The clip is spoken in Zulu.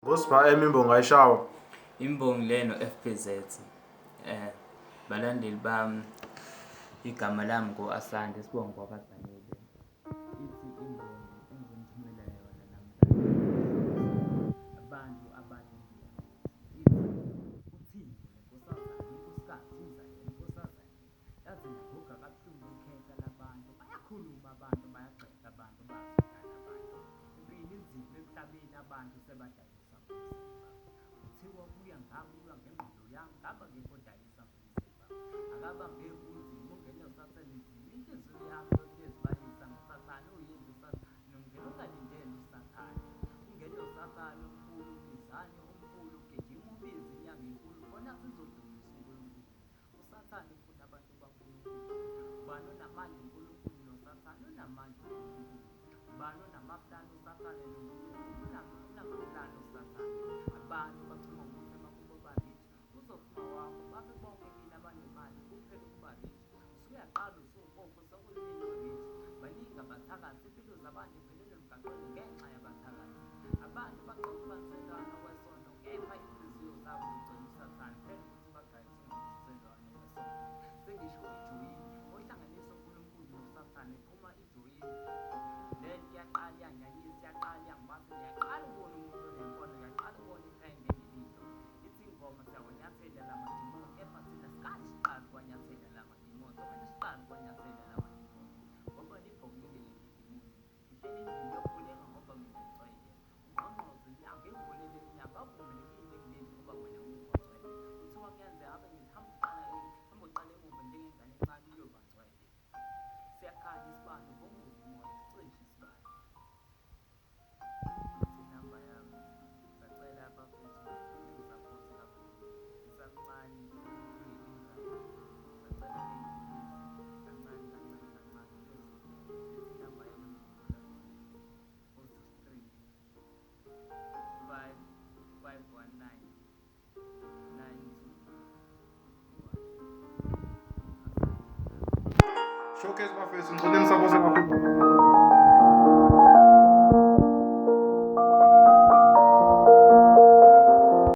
Ngosipha imbongi ayishawa. Imbongi leno FPZ. Balandeli bami, igama lami ngo-Asante Sibongo kwaBadzanile. Ithi imbongi engizonithumela yona namhlanje abantu abalindile ithi uThimbo lenkosikazi Izayeli inkosazane yaze yaguga kabuhlungu ikhetha labantu bayakhuluma abantu bayagxeka abantu bazingana abantu impilo inzima emhlabeni abantu sebadayisa ngomzimba kuthiwa kuya ngami kuya ngengqondo yami ngaba ngekho dayisa ngomzimba akaba ngekunzima ungene usathane inzima inhliziyo yami yokuyezibalisa ngosathane uyenza usathane ungene ungalindele usathane ungene usathane omkhulu umizane omkhulu ugijima ubize inyanga enkulu khona sizodumisa uNkulunkulu usathane ufuna abantu baNkulunkulu ubani onamandla uNkulunkulu nosathane unamandla uNkulunkulu ubani onamaplani usathane noNkulunkulu unamaplani usathane abantu bacima ukuthi emakubo barithi uzofuna wakho babe bonke kini abanemali kuphela ukuba rithi usuyaqala usuwumpofu sokulina rithi baningi abathakathi impilo zabantu iphelele emgaqweni ngenxa yabathakathi abantu bagqoka ubanselwana wesonto kepha inhliziyo zabo zigcwele usathane phela ukuthi bagayise ngomselwane wesonto sengisho ijoyini ohlanganisa uNkulunkulu nosathane phuma ijoyini lento iyaqala iyanyanyisa iyaqala iyangibasa iyaqala ukubona umuntu onenkolo iyaqala ukubona ikhaya ngenililo ithi ingoma siyawanyathela lamadimoni kepha thina sikazi siqala ukwanyathela lamadimoni kumele siqale ukwanyathela lamadimoni ngoba libhokile leli dimoni lihleli endlini yokukhuleka ngoba mina ngigcwele ungqongqoze angivulele inyanga avumelekile kuleli ngoba wena ungigcwele kuthiwa kuyenzeka abe ngihamba uqala emuva njengengane encane uyoba ngcwele siyakhanya isibani ngomuzi umoya sicishe isibani inamba yami sacela abafethu ngisaphothi kakhulu ngisamncane sacela kancane ithi inamba yami engikhumbula yona 063 519 92 Showcase bafethu ngicela nisaphote kakhulu.